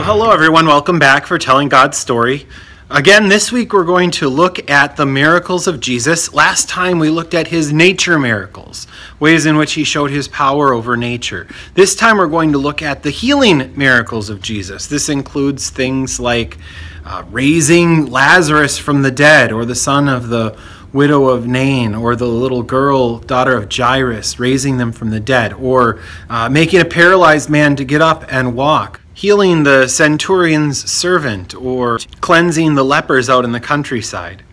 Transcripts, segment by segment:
Hello everyone, welcome back for Telling God's Story. Again, this week we're going to look at the miracles of Jesus. Last time we looked at his nature miracles, ways in which he showed his power over nature. This time we're going to look at the healing miracles of Jesus. This includes things like raising Lazarus from the dead, or the son of the widow of Nain, or the little girl, daughter of Jairus, raising them from the dead, or making a paralyzed man to get up and walk, healing the centurion's servant, or cleansing the lepers out in the countryside.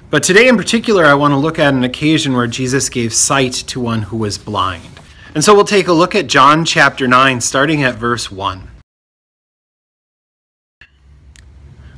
But today in particular, I want to look at an occasion where Jesus gave sight to one who was blind. And so we'll take a look at John chapter 9, starting at verse 1.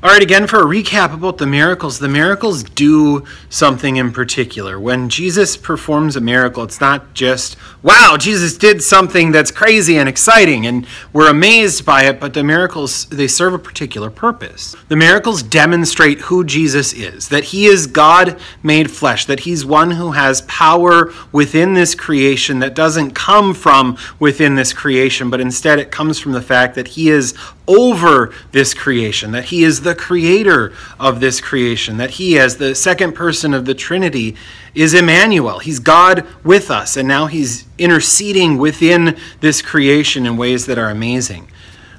All right, again, for a recap about the miracles do something in particular. When Jesus performs a miracle, it's not just, wow, Jesus did something that's crazy and exciting, and we're amazed by it, but the miracles, they serve a particular purpose. The miracles demonstrate who Jesus is, that he is God made flesh, that he's one who has power within this creation that doesn't come from within this creation, but instead it comes from the fact that he is over this creation, that he is the creator of this creation, that he, as the second person of the Trinity, is Emmanuel. He's God with us, and now he's interceding within this creation in ways that are amazing.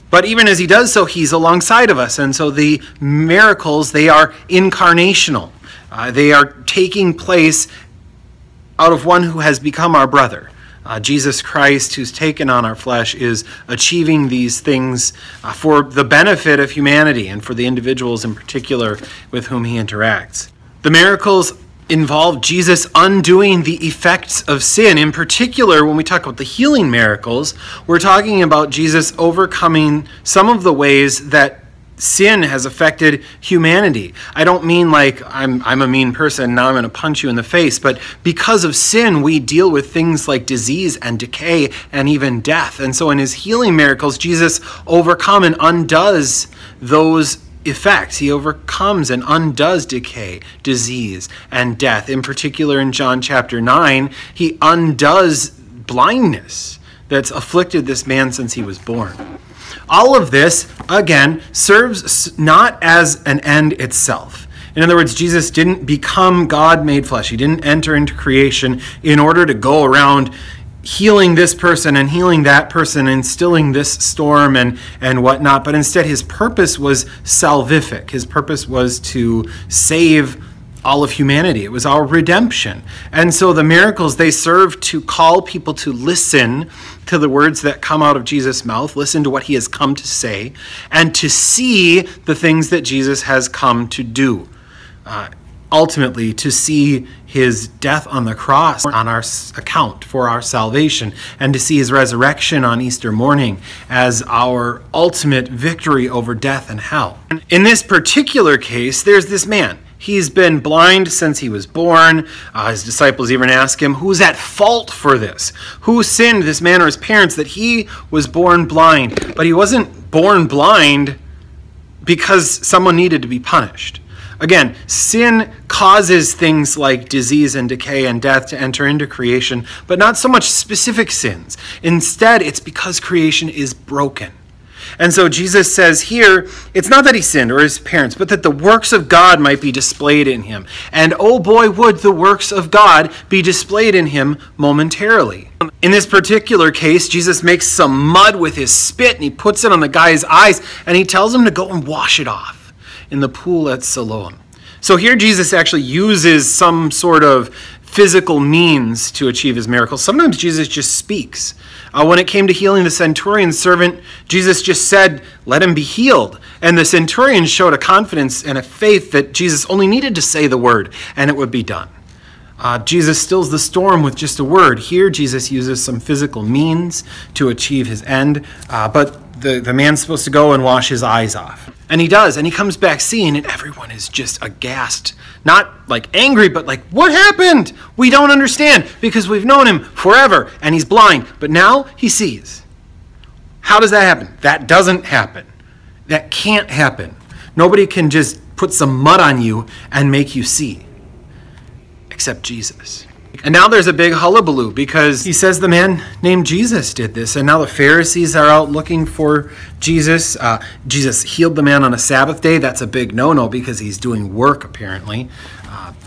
But even as he does so, he's alongside of us, and so the miracles, they are incarnational. They are taking place out of one who has become our brother. Jesus Christ, who's taken on our flesh, is achieving these things for the benefit of humanity and for the individuals in particular with whom he interacts. The miracles involve Jesus undoing the effects of sin. In particular, when we talk about the healing miracles, we're talking about Jesus overcoming some of the ways that sin has affected humanity. I don't mean like I'm a mean person, now I'm going to punch you in the face, but because of sin, we deal with things like disease and decay and even death. And so in his healing miracles, Jesus overcomes and undoes those effects. He overcomes and undoes decay, disease, and death. In particular, in John chapter 9, he undoes blindness that's afflicted this man since he was born. All of this, again, serves not as an end itself. In other words, Jesus didn't become God made flesh. He didn't enter into creation in order to go around healing this person and healing that person, instilling this storm and whatnot. But instead, his purpose was salvific. His purpose was to save all of humanity. It was our redemption. And so the miracles, they serve to call people to listen to the words that come out of Jesus' mouth, listen to what he has come to say, and to see the things that Jesus has come to do. Ultimately, to see his death on the cross on our account for our salvation, and to see his resurrection on Easter morning as our ultimate victory over death and hell. In this particular case, there's this man. He's been blind since he was born. His disciples even ask him, who's at fault for this? Who sinned, this man or his parents, that he was born blind? But he wasn't born blind because someone needed to be punished. Again, sin causes things like disease and decay and death to enter into creation, but not so much specific sins. Instead, it's because creation is broken. And so Jesus says here, it's not that he sinned or his parents, but that the works of God might be displayed in him. And oh boy, would the works of God be displayed in him momentarily. In this particular case, Jesus makes some mud with his spit and he puts it on the guy's eyes and he tells him to go and wash it off in the pool at Siloam. So here Jesus actually uses some sort of physical means to achieve his miracles. Sometimes Jesus just speaks. When it came to healing the centurion's servant, Jesus just said, let him be healed. And the centurion showed a confidence and a faith that Jesus only needed to say the word and it would be done. Jesus stills the storm with just a word. Here, Jesus uses some physical means to achieve his end, but the man's supposed to go and wash his eyes off. And he does, and he comes back seeing, and everyone is just aghast. Not like angry, but like, what happened? We don't understand, because we've known him forever, and he's blind. But now he sees. How does that happen? That doesn't happen. That can't happen. Nobody can just put some mud on you and make you see, except Jesus. And now there's a big hullabaloo because he says the man named Jesus did this. And now the Pharisees are out looking for Jesus. Jesus healed the man on a Sabbath day. That's a big no-no because he's doing work, apparently.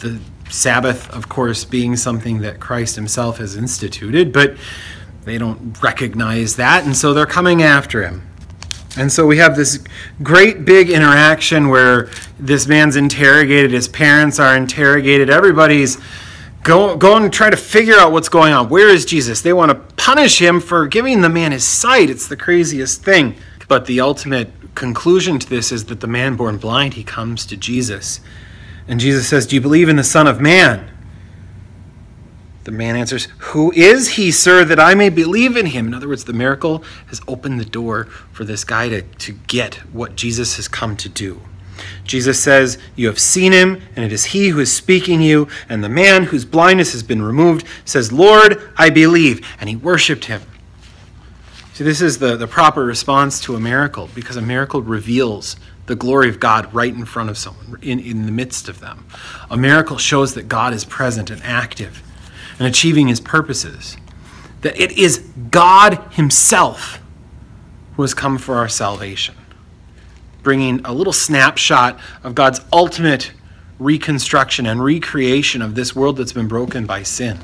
The Sabbath, of course, being something that Christ himself has instituted, but they don't recognize that, and so they're coming after him. And so we have this great big interaction where this man's interrogated, his parents are interrogated, everybody's going to try to figure out what's going on. Where is Jesus? They want to punish him for giving the man his sight. It's the craziest thing. But the ultimate conclusion to this is that the man born blind, he comes to Jesus. And Jesus says, "Do you believe in the Son of Man?" The man answers, "Who is he, sir, that I may believe in him?" In other words, the miracle has opened the door for this guy to get what Jesus has come to do. Jesus says, "You have seen him, and it is he who is speaking to you." And the man whose blindness has been removed says, "Lord, I believe." And he worshiped him. See, this is the proper response to a miracle, because a miracle reveals the glory of God right in front of someone, in the midst of them. A miracle shows that God is present and active and achieving his purposes. That it is God himself who has come for our salvation, bringing a little snapshot of God's ultimate reconstruction and recreation of this world that's been broken by sin.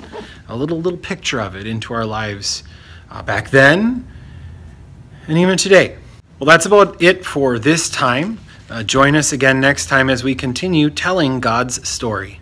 A little picture of it into our lives back then and even today. Well, that's about it for this time. Join us again next time as we continue telling God's story.